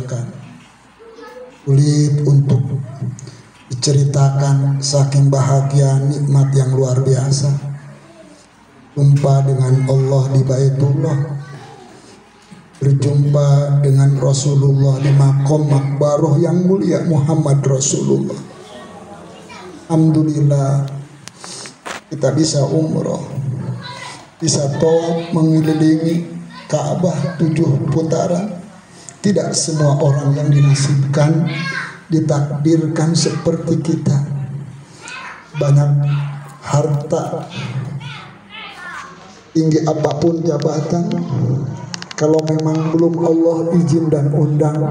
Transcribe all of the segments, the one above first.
muliakan. Sulit untuk diceritakan saking bahagia nikmat yang luar biasa. Jumpa dengan Allah di Baitullah, berjumpa dengan Rasulullah di maqam makbaroh yang mulia Muhammad Rasulullah. Alhamdulillah kita bisa umroh, bisa tawaf mengelilingi Ka'bah 7 putaran. Tidak semua orang yang dinasibkan ditakdirkan seperti kita. Banyak harta, tinggi apapun jabatan, kalau memang belum Allah izin dan undang,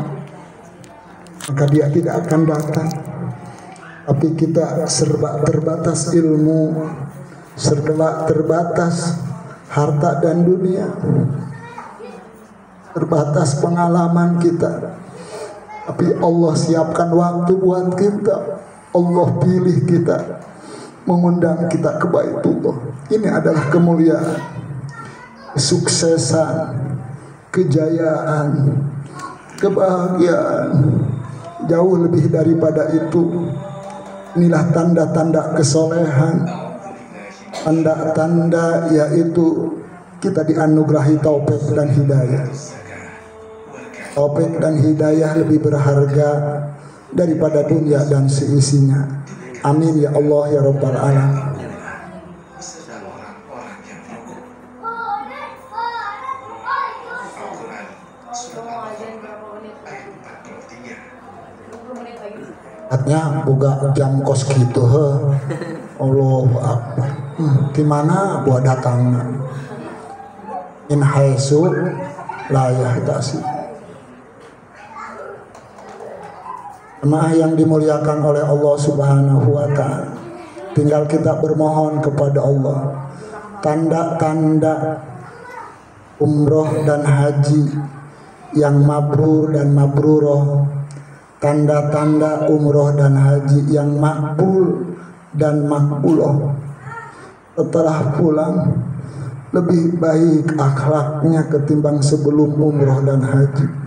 maka dia tidak akan datang. Tapi kita serba terbatas ilmu, serba terbatas harta dan dunia, terbatas pengalaman kita. Tapi Allah siapkan waktu buat kita. Allah pilih kita, mengundang kita ke Baitullah. Ini adalah kemuliaan, kesuksesan, kejayaan, kebahagiaan. Jauh lebih daripada itu. Inilah tanda-tanda kesolehan, tanda-tanda yaitu kita dianugerahi taufik dan hidayah. Taufik dan hidayah lebih berharga daripada dunia dan seisinya. Amin ya Allah ya Rabbal Alamin. Artinya buka jam kos gitu Allahu Akbar. Gimana buat datangnya in haitsu la yahtasib. Jemaah yang dimuliakan oleh Allah Subhanahu wa taala, tinggal kita bermohon kepada Allah tanda-tanda umroh dan haji yang mabrur dan mabruroh, tanda-tanda umroh dan haji yang makbul dan makbuloh. Setelah pulang lebih baik akhlaknya ketimbang sebelum umroh dan haji.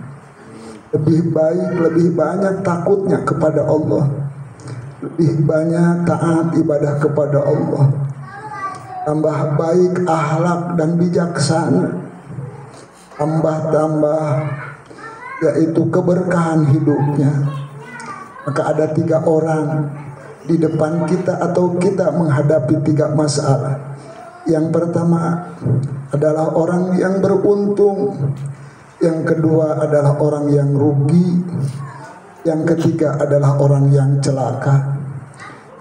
Lebih baik, lebih banyak takutnya kepada Allah, lebih banyak taat ibadah kepada Allah, tambah baik akhlak dan bijaksana, tambah yaitu keberkahan hidupnya. Maka ada 3 orang di depan kita atau kita menghadapi 3 masalah. Yang pertama adalah orang yang beruntung, yang kedua adalah orang yang rugi, yang ketiga adalah orang yang celaka.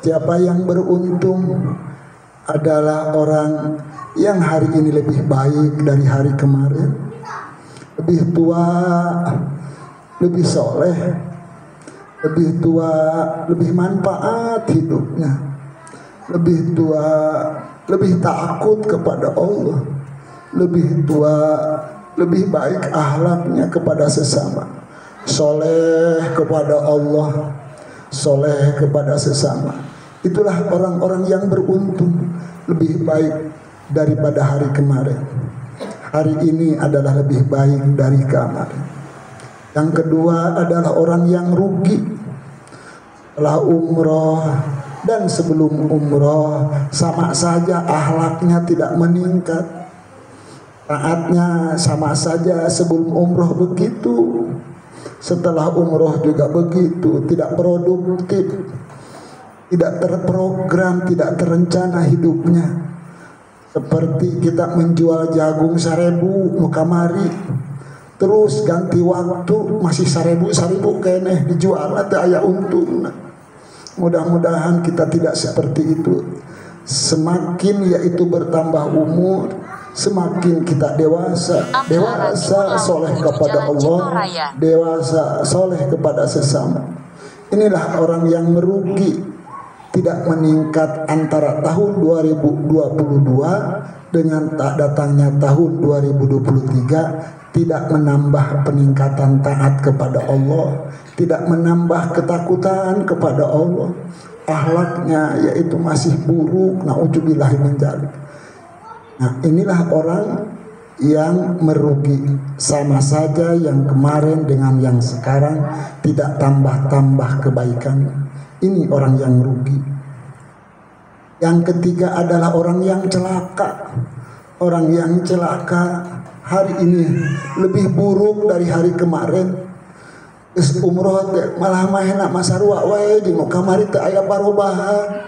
Siapa yang beruntung adalah orang yang hari ini lebih baik dari hari kemarin, lebih tua, lebih soleh, lebih tua, lebih manfaat hidupnya, lebih tua, lebih takut kepada Allah, lebih tua, lebih baik akhlaknya kepada sesama, soleh kepada Allah, soleh kepada sesama. Itulah orang-orang yang beruntung, lebih baik daripada hari kemarin. Hari ini adalah lebih baik dari kemarin. Yang kedua adalah orang yang rugi. Setelah umroh dan sebelum umroh sama saja akhlaknya tidak meningkat, taatnya sama saja. Sebelum umroh begitu, setelah umroh juga begitu, tidak produktif, tidak terprogram, tidak terencana hidupnya. Seperti kita menjual jagung 1000 kamari, terus ganti waktu masih 1000 keneh dijual atau aya untung. Mudah-mudahan kita tidak seperti itu. Semakin yaitu bertambah umur, semakin kita dewasa soleh kepada Allah, dewasa soleh kepada sesama. Inilah orang yang merugi, tidak meningkat antara tahun 2022 dengan tak datangnya tahun 2023, tidak menambah peningkatan taat kepada Allah, tidak menambah ketakutan kepada Allah. Akhlaknya yaitu masih buruk, na'udzubillahi min dzalik. Nah, inilah orang yang merugi. Sama saja yang kemarin dengan yang sekarang, tidak tambah-tambah kebaikan. Ini orang yang rugi. Yang ketiga adalah orang yang celaka. Orang yang celaka hari ini lebih buruk dari hari kemarin. Umroh malah mahena masarua wae di kamari teu aya parobahan.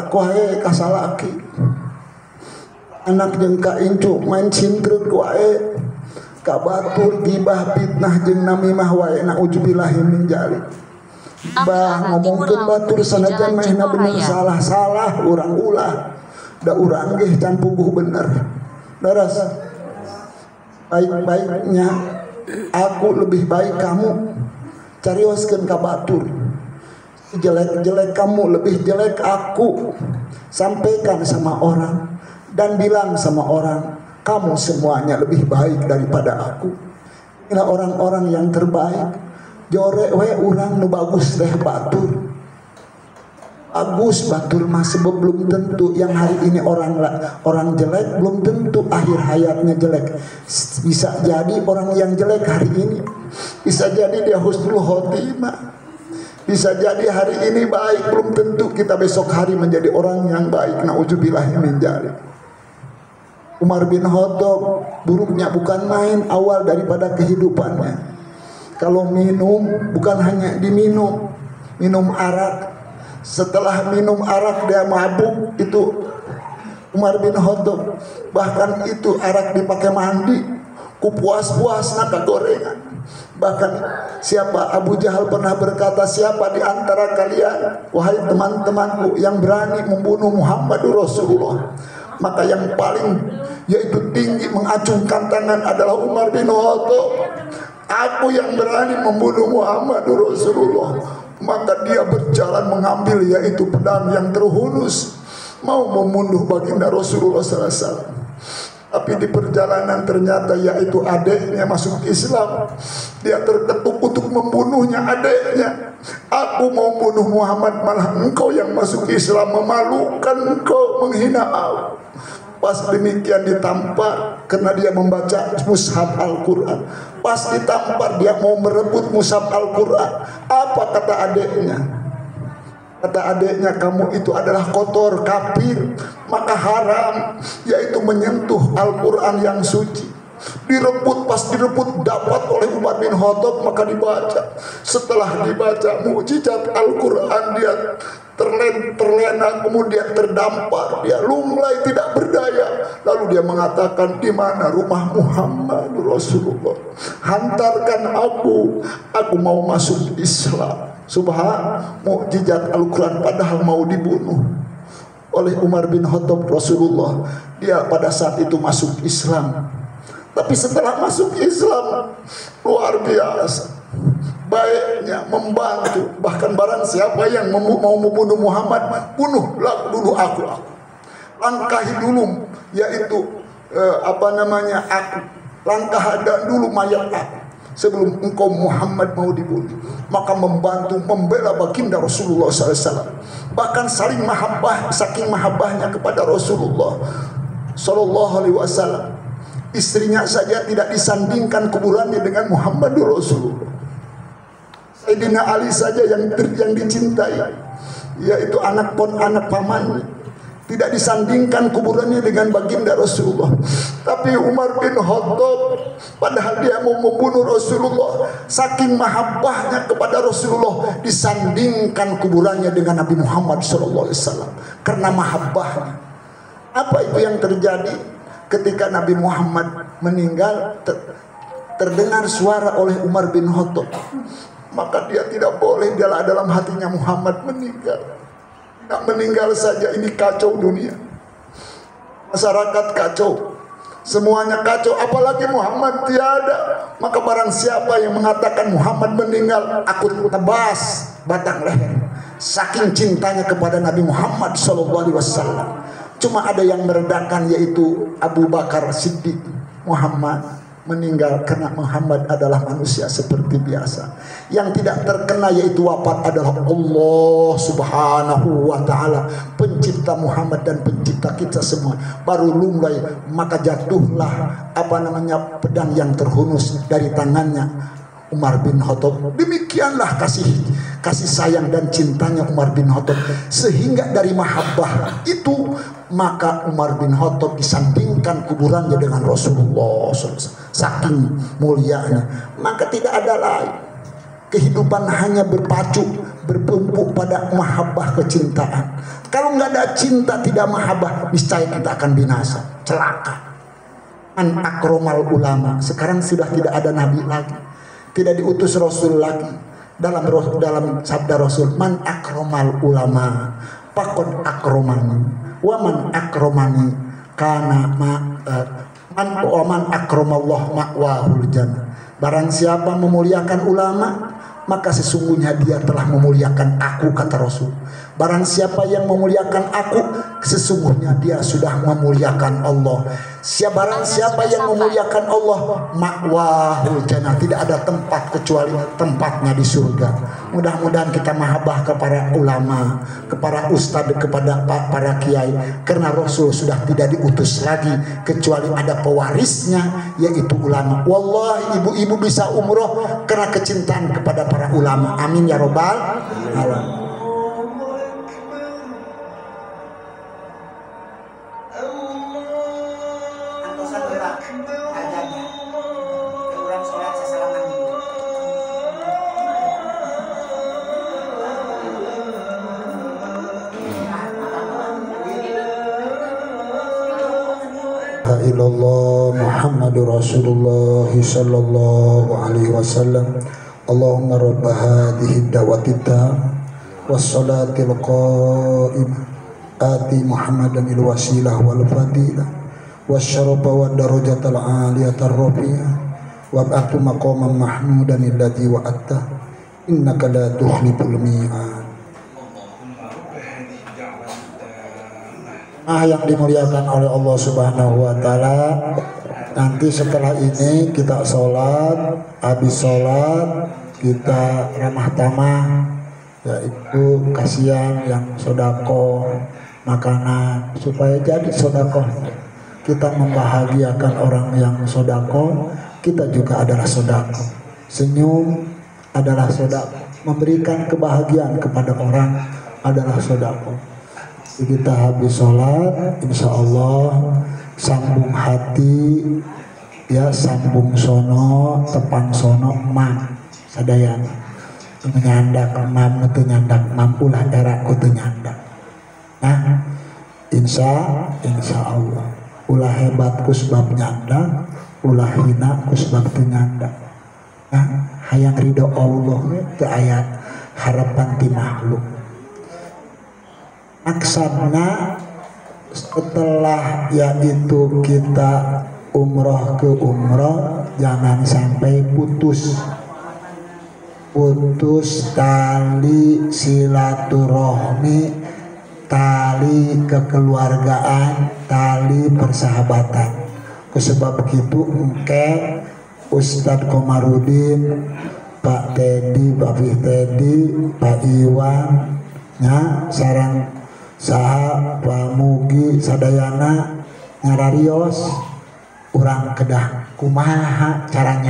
Aku wae kasalaki. Anak jeung ka incu main cintreuk wae. Ka batur gibah fitnah jeung namimah wae naudzubillahi min dzalik. Bah ngomongkeun batur sanajan mahna bener salah-salah urang ulah. Da urang ge can puguh bener. Daras baik-baiknya aku lebih baik kamu carioskeun ka batur. Jelek-jelek kamu lebih jelek aku. Sampaikan sama orang dan bilang sama orang, kamu semuanya lebih baik daripada aku. Inilah orang-orang yang terbaik. Jore we urang nu bagus teh batur. Agus batur mah sebab belum tentu yang hari ini orang jelek belum tentu akhir hayatnya jelek. Bisa jadi orang yang jelek hari ini bisa jadi dia husnul khotimah. Bisa jadi hari ini baik, belum tentu kita besok hari menjadi orang yang baik. Nauzubillahi min dzalik. Umar bin Khattab buruknya bukan main awal daripada kehidupannya. Kalau minum bukan hanya diminum, minum arak. Setelah minum arak dia mabuk, itu Umar bin Khattab. Bahkan itu arak dipakai mandi, kupuas-puasna kagorengan. Bahkan siapa Abu Jahal pernah berkata, siapa di antara kalian wahai teman-temanku yang berani membunuh Muhammadur Rasulullah, maka yang paling yaitu tinggi mengacungkan tangan adalah Umar bin Khattab. Aku yang berani membunuh Muhammadur Rasulullah. Maka dia berjalan mengambil yaitu pedang yang terhunus, mau membunuh baginda Rasulullah SAW. Tapi di perjalanan ternyata yaitu adiknya masuk Islam. Dia terketuk untuk membunuhnya adiknya. Aku mau bunuh Muhammad, malah engkau yang masuk Islam, memalukan engkau, menghina aku. Pas demikian ditampar karena dia membaca mushaf Al-Quran. Pas ditampar dia mau merebut mushaf Al-Quran. Apa kata adiknya? Kata adiknya, kamu itu adalah kotor, kafir, maka haram yaitu menyentuh Al-Quran yang suci. Direbut, pas direbut dapat oleh Umar bin Khattab, maka dibaca. Setelah dibaca mukjizat Al-Quran, dia terlena, kemudian terdampar, dia lunglai tidak berdaya. Lalu dia mengatakan, di mana rumah Muhammad Rasulullah? Hantarkan aku mau masuk Islam. Subhan, mukjizat Al-Quran, padahal mau dibunuh oleh Umar bin Khattab Rasulullah. Dia pada saat itu masuk Islam. Tapi setelah masuk Islam, luar biasa baiknya, membantu. Bahkan barang siapa yang mau membunuh Muhammad, bunuhlah dulu aku. Langkahi dulu, yaitu aku. Langkah dulu mayat aku sebelum engkau Muhammad mau dibunuh. Maka membantu membela baginda Rasulullah SAW. Bahkan saling mahabbah, saking mahabbahnya kepada Rasulullah SAW. Istrinya saja tidak disandingkan kuburannya dengan Muhammadur Rasulullah. Sayyidina Ali saja yang dicintai, yaitu anak pamannya, tidak disandingkan kuburannya dengan baginda Rasulullah. Tapi Umar bin Khattab, padahal dia mau membunuh Rasulullah, saking mahabbahnya kepada Rasulullah, disandingkan kuburannya dengan Nabi Muhammad SAW karena mahabbahnya. Apa itu yang terjadi? Ketika Nabi Muhammad meninggal, terdengar suara oleh Umar bin Khattab. Maka dia tidak boleh, dia dalam hatinya Muhammad meninggal. Tidak meninggal saja, ini kacau dunia. Masyarakat kacau, semuanya kacau, apalagi Muhammad tiada. Maka barang siapa yang mengatakan Muhammad meninggal, aku tebas batang leher. Saking cintanya kepada Nabi Muhammad SAW. Cuma ada yang meredakan, yaitu Abu Bakar Siddiq. Muhammad, meninggal karena Muhammad adalah manusia seperti biasa. Yang tidak terkena yaitu wafat adalah Allah Subhanahu wa taala, pencipta Muhammad dan pencipta kita semua. Baru lumbai maka jatuhlah pedang yang terhunus dari tangannya Umar bin Khattab. Demikianlah kasih sayang dan cintanya Umar bin Khattab, sehingga dari mahabbah itu maka Umar bin Khattab disandingkan kuburannya dengan Rasulullah SAW. Saking mulianya, maka tidak ada lain. Kehidupan hanya berpacu, berpupuk pada mahabbah kecintaan. Kalau nggak ada cinta, tidak mahabbah, niscaya kita akan binasa, celaka. An akromal ulama. Sekarang sudah tidak ada nabi lagi, tidak diutus Rasul lagi. Dalam sabda Rasul, man akromal ulama pakon akromani, waman akromani kana man akromallah ma'wahul jannah. Barang siapa memuliakan ulama, maka sesungguhnya dia telah memuliakan aku, kata Rasul. Barang siapa yang memuliakan aku, sesungguhnya dia sudah memuliakan Allah. Barang siapa yang memuliakan Allah, ma'wahul jannah, tidak ada tempat kecuali tempatnya di surga. Mudah-mudahan kita mahabbah kepada ulama, kepada ustadz, kepada para kiai, karena Rasul sudah tidak diutus lagi kecuali ada pewarisnya, yaitu ulama. Wallahi ibu-ibu bisa umroh karena kecintaan kepada para ulama. Amin ya robbal alamin. Illallah Muhammadur Rasulullah sallallahu alaihi wasallam. Allahumma rabb hadhihi da'watita wassalatil qa'imah ati Muhammadan il wasilah wal fadilah wasyarafa wad darajatal aliyatar rafi'ah wab'atu maqaman mahmudan alladzi wa'atta innaka la tukhliful mi'ad. Yang dimuliakan oleh Allah Subhanahu wa taala, nanti setelah ini kita sholat, habis sholat kita ramah tamah, yaitu kasihan yang sodako makanan supaya jadi sodako. Kita membahagiakan orang yang sodako, kita juga adalah sodako. Senyum adalah sodako, memberikan kebahagiaan kepada orang adalah sodako. Kita habis sholat, insya Allah sambung hati, ya sambung sono, tepang sono, mam sadayan menyandak mam itu nyandak mampulah era kutu nyandak. Nah, insya Allah ulah hebat kusbab nyandak, ulah hina kusbab tu nyandak. Nah, hayang ridho Allah itu ayat harapan ti makhluk. Maksudnya setelah yaitu kita umroh ke umroh, jangan sampai putus tali silaturahmi, tali kekeluargaan, tali persahabatan. Sebab begitu engke Ustadz Komarudin, Pak Teddy, Pak Teddy, Pak Iwan, nya sarang saha Pak Mugi sadayana nyararios urang kedah kumaha cara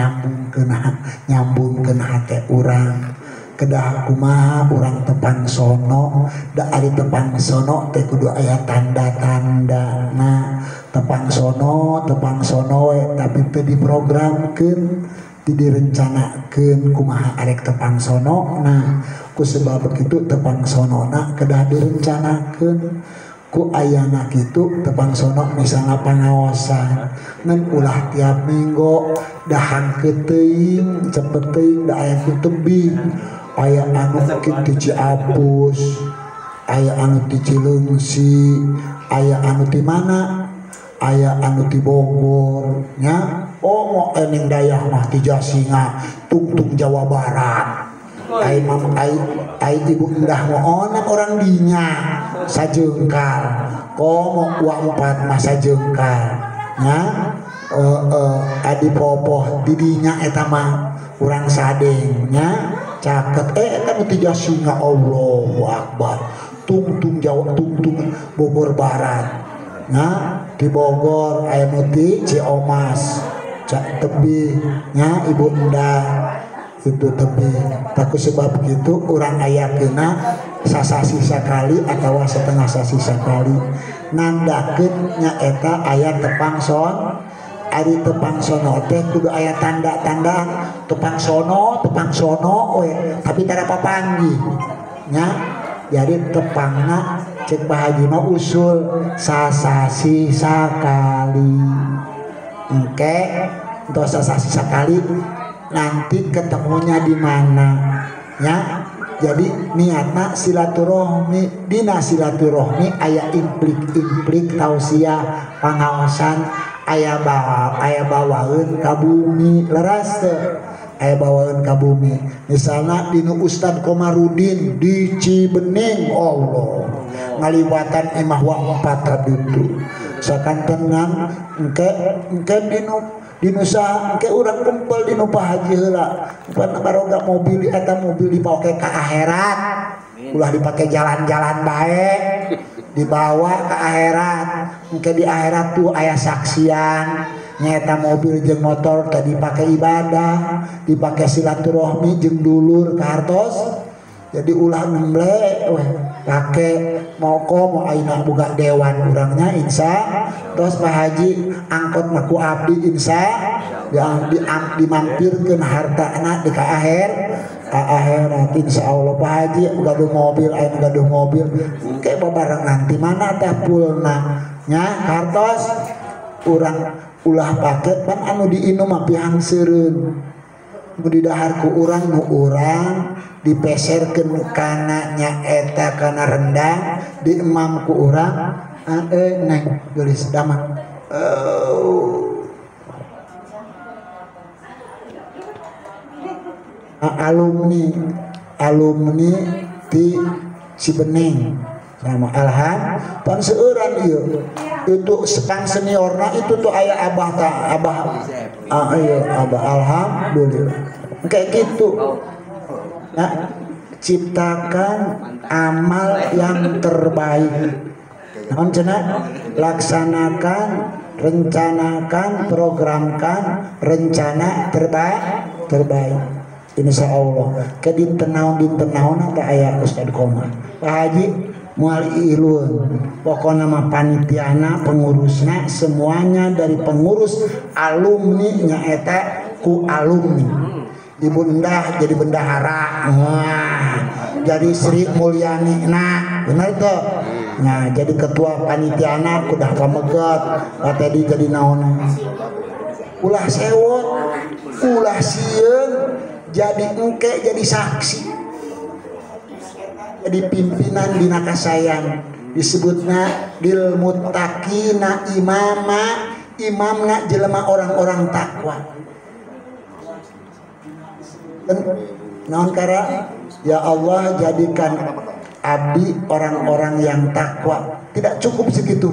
nyambungkeun hate urang, kedah kumaha urang tepang sono, da ari tepang sono teh kudu aya tanda-tanda. Nah, tepang sono we tapi teu diprogramkeun, teu direncanakeun kumaha arek tepang sono. Nah, ku sebab begitu tepang sonona kedah direncanakeun ku ayana kitu tepang sono misalnya pangaosan ngan ulah tiap minggu dahan teuing cepet teuing da aya ku tebing, aya anu kitu Ciapus, aya anu di Cileungsi, aya anu di mana, aya anu di Bogor nya. Oh eneng dayah mah di Jasinga, tungtung Jawa Barat. Ai ibu endah moona orang dinya sajengkal, komo uang 4 mah sajengkal nya. adi popoh didinya eta mah urang sadengnya caket eta nu tiga singa Allahu Akbar tungtung Jawa tungtung Bogor Barat nah di Bogor aya nu ti Ciomas cak tebih nya ibu endah itu tebih taku sebab gitu urang aya kena sasasi sakali atau setengah sasi sakali nandakeun nya eta aya tepang son ari tepang sono teh kudu aya tanda-tandaan tepang sono we tapi tara papanggih nya jadi tepangna cek Bahaji mah usul sasasi sakali engke untuk sasasi sakali nanti ketemunya di mana ya jadi niatna silaturahmi dina silaturahmi aya implik tausiah pangaosan aya bawaeun ka bumi leras teu aya bawaeun ka bumi misalna dinu Ustad Komarudin di Cibening Allah ngaliwatan imah wa 4 tadudu sakantenan engke dinu saha engke urang kumpul dinu Pak Haji heula upana baroga mobil eta mobil dipake ka akhirat ulah dipake jalan-jalan bae dibawa ke akhirat engke di akhirat tuh aya saksian nyata mobil jeung motor tadi pakai ibadah dipakai silaturahmi jeung dulur kartos jadi ulah nemble pake mau ayeuna boga dewan urangnya insya terus Pak Haji angkot maku abdi insya dimampirkeun hartana di ka akhirat insya Allah Pak Haji gaduh mobil ayeuna gaduh mobil engke babareng nanti mana teh pulna nya kartos urang ulah pake pan anu diinum mah pihang seureun di dahar ku urang nu urang dipeserkeun kana nya eta kana rendang di emam ku urang neng gelis damang alumni di Cibening sama alham pan seueuran ieu itu sepang seniorna itu tuh aya abah alhamdulillah kayak gitu nah ciptakan amal yang terbaik naon cenah laksanakan rencanakan programkan rencana terbaik insya Allah ke dinten naon teh aya Ustad Komar Pak Haji mual ilun pokoknya mah panitiana pengurusnya semuanya dari pengurus alumni nya eta ku alumni ibu endah jadi bendahara jadi Sri Mulyani nah benar itu nah jadi ketua panitiana kudah pamegot tadi jadi naon ulah sewot ulah sieun jadi engke jadi saksi jadi pimpinan dina kasayan disebutna lil muttaqina imamna jelema orang-orang takwa naon kara ya Allah jadikan abdi orang-orang yang takwa tidak cukup segitu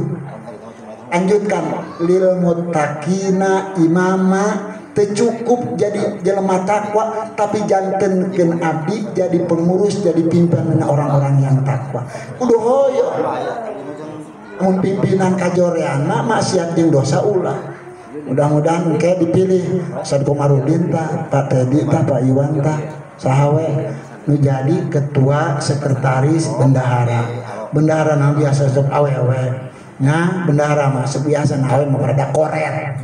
lanjutkan lil muttaqina imama cukup jadi jelema takwa tapi jantenkeun abdi jadi pengurus jadi pimpinan orang-orang yang takwa kudu hoyo mun pimpinan kajorean maksiat jeung dosa ulah mudah-mudahan engke dipilih Ustad Komarudin tah Pak Tedi tah Pak Iwan tah saha we nu jadi ketua sekretaris bendahara nang biasa sok awewe nya bendahara mah sebiasa nawe mah rada koret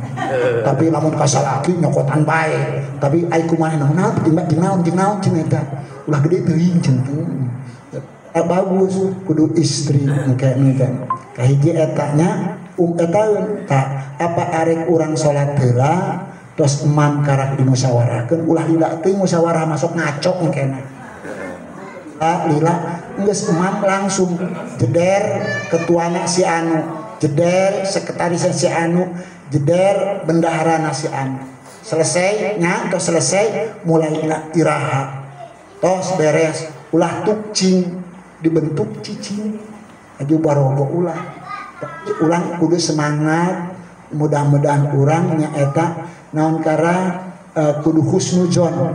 tapi lamun kasalaki nyokotan bae tapi ai kumaha naon jeung naon eta ulah gede teuing cenah bagus kudu istri engke kahiji eta nya eta tak apa arek urang salat heula terus imam karak dimusyawarahkeun ulah lila teuing musyawarah masuk ngaco engkena lila geus imam langsung jeder ketuana si anu jeder sekretarisnya si anu jeder bendaharana si anu selesai nya tos selesai mulai iraha tos beres ulah tukcing dibentuk cicing aju barogo ulah ulang kudu semangat mudah-mudahan urangnya eta naon kara kudu husnujon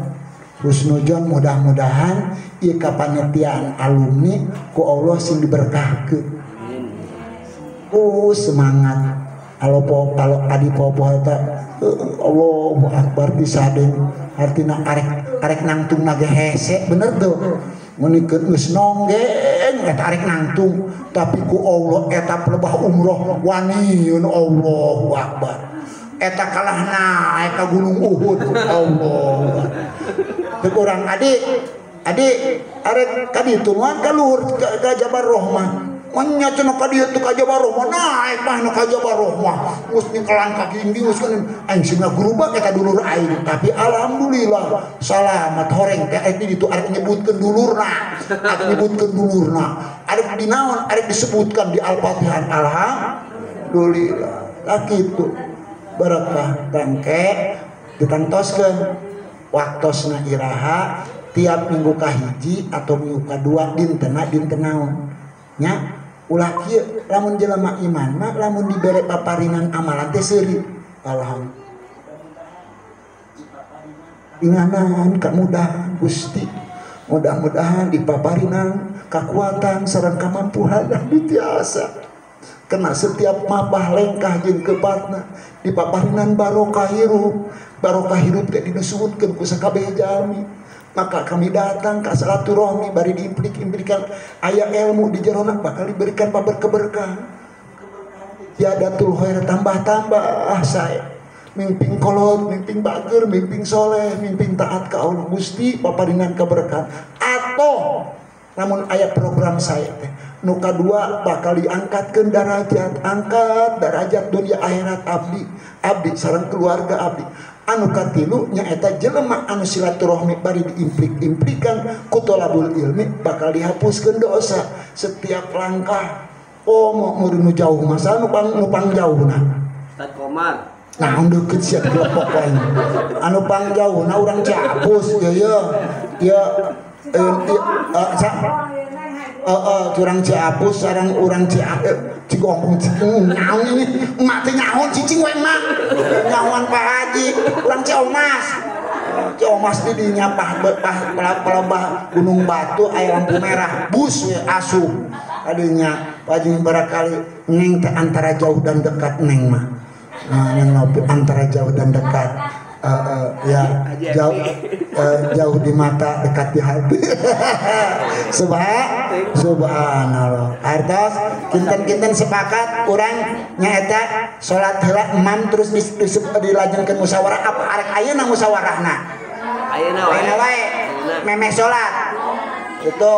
mudah-mudahan ieu kapanitiaan alumni ku Allah sing diberkahkeun. Semangat kalau adi popo eta Allahu Akbar disadeng artina arek nangtung nage hese bener tuh menikeun geus nonggeng eta arek nangtung tapi ku Allah eta pelebah umroh waniun Allahu Akbar eta kalah naik ka gunung Uhud Allah teu urang adik arek kaditu mah ka luhur ka Jabal Rahmah nya cenah ka dieu teu ka Jabal Rahmah naik mah ka Jabal Rahmah geus nikelan kaki indi geus aing sina gerubak eta dulur aing tapi alhamdulillah salamat horeng teh aya ditu arek nyebutkeun dulurna arek dinaon arek disebutkan di Al-Fatihah alhamdulillah lah kitu barakah tangke ditantoskeun waktosna iraha tiap minggu kahiji atau minggu kadua dintenna dinten naon nya ulah kieu lamun jelema iman mah lamun dibere paparinan amalan teh seuri alhamdulillah inganan kemudahan Gusti mudah-mudahan dipaparinan kekuatan sareng kamampuan anu tiasa kena setiap mabah lengkah jeung kebatna dipaparinan barokah hirup teh dinusuhkeun ku sakabeh jalmi maka kami datang ke silaturahmi bari diimplik-implikan aya ilmu di jerona bakal diberikan berkah tiadatul khair tambah-tambah saya mimpin kolot, mimpin bager, mimpin soleh, mimpin taat ke Allah Gusti paparinan keberkahan atau namun ayat program saya teh nu kadua bakal diangkatkeun angkat derajat dunia akhirat abdi sareng keluarga abdi anu katilu nyaeta jelema anu silaturahmi bari diimplik-implikan ku thalabul ilmi bakal dihapuskeun dosa setiap langkah mau nu jauh masa nu pang jauhna Ustaz Komar nah deukeut sia kelepok wae anu pang jauhna urang Ciapus curang Ciapus sareng urang Cigombong nyaon ini emak teh nyaon cicing we emak nyawan Pak Haji urang Ciomas di dinya pelebah Gunung Batu aya lampu merah bus we asup adinya pajing barakali neng teh antara jauh dan dekat neng mah neng antara jauh dan dekat jauh di mata dekat di hati subhanallah artos kinten-kinten sepakat urang nyaeta salat heula imam terus dilajengkeun musyawarah apa arek ayeuna musyawarahna ayeuna wae memeh salat itu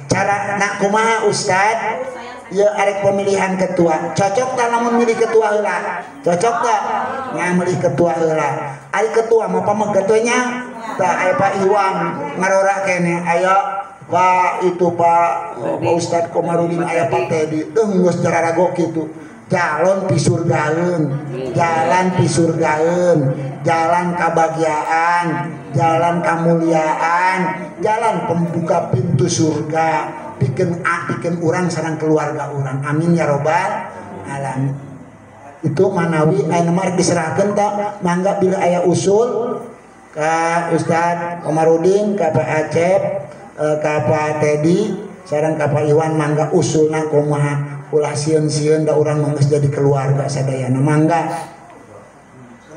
cara nak kumaha Ustad ya arek pemilihan ketua cocok tak lamun milih ketua heula cocok tak ngamilih ketua heula ari ketua mah pamah ketuanya tak aya Pak Iwan ngarora kene aya Pak itu Pak Ustad Komarudin aya Pak Tedi geus cararago kitu jalan pisurgaeun jalan kabahagiaan jalan kamuliaan jalan pembuka pintu surga bikin urang sareng keluarga urang amin ya robbal alamin itu manawi aya nomor diserahkeun tak mangga bila aya usul ka Ustad Komarudin ka Pak Acep ka Pak Tedi sareng ka Pak Iwan mangga usulna kumaha ulah sieun-sieun da urang geus jadi keluarga sadayana mangga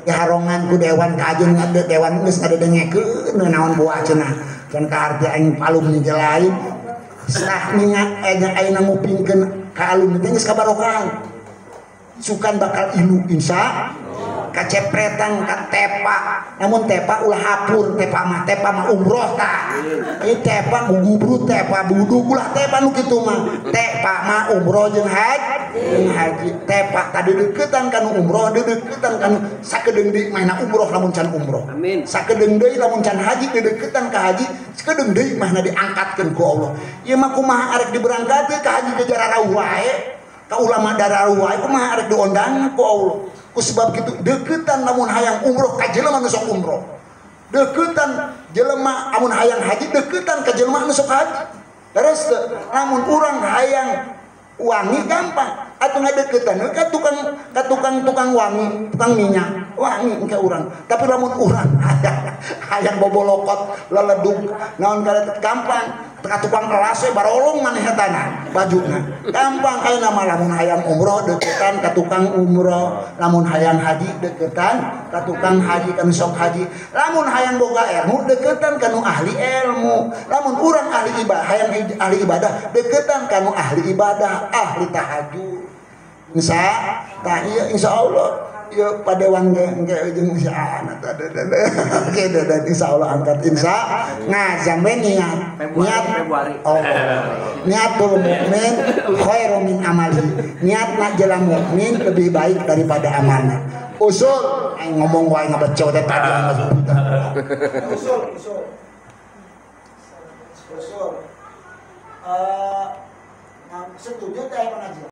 diharongan ku dewan kajen dewan geus ngadedengekeun naon buah cenah can ka arti aing palung njelain sah ninga ayeuna ngupingkeun ka alumni teh geus kabarokahan sukan bakal ilu insya kacepretan ka tepa namun tepa ulah hapur tepa mah umroh tah ieu tepa gugubrut tepa budug ulah tepa nu kitu mah tepa mah umroh jeung haji tepa tadi deukeutan kana umroh deukeutan kana sakedeung deui mahna umroh lamun can umroh amin sakedeung deui lamun can haji deukeutan ka haji sakedeung deui mahna diangkatkeun ku Allah ieu mah kumaha arek diberangkatkeun ka haji ke jararauh wae ka ulama dararauh wae kumaha arek diondang ku Allah ku sebab kitu deukeutan lamun hayang umroh ka jelema nu sok umroh deukeutan jelema amun hayang haji deukeutan ka jelema nu sok haji terus lamun urang hayang wangi gampang atuh ngadeukeutan ka tukang wangi, tukang minyak, wangi engke urang. Tapi lamun urang hayang bobolokot leledug naon kada gampang ka tukang kelas barolong maneh etana bajuna. Gampang ayeuna mah lamun hayang umroh deukeutan ka tukang umroh, lamun hayang haji deukeutan ka tukang haji kanu sok haji. Lamun hayang boga ilmu deukeutan kanu ahli ilmu. Lamun urang ahli ibadah, hayang ahli ibadah deukeutan kanu ahli ibadah, ahli tahajud. Insya Allah ya pada wange jeung insyaana dan insya Allah angkat insya ngazambe niat niatul mukmin khairu min amali, niatna jalan mukmin lebih baik daripada amalna. Usul ngomong wae ngabaca teh tadi usul setuju teh pengajian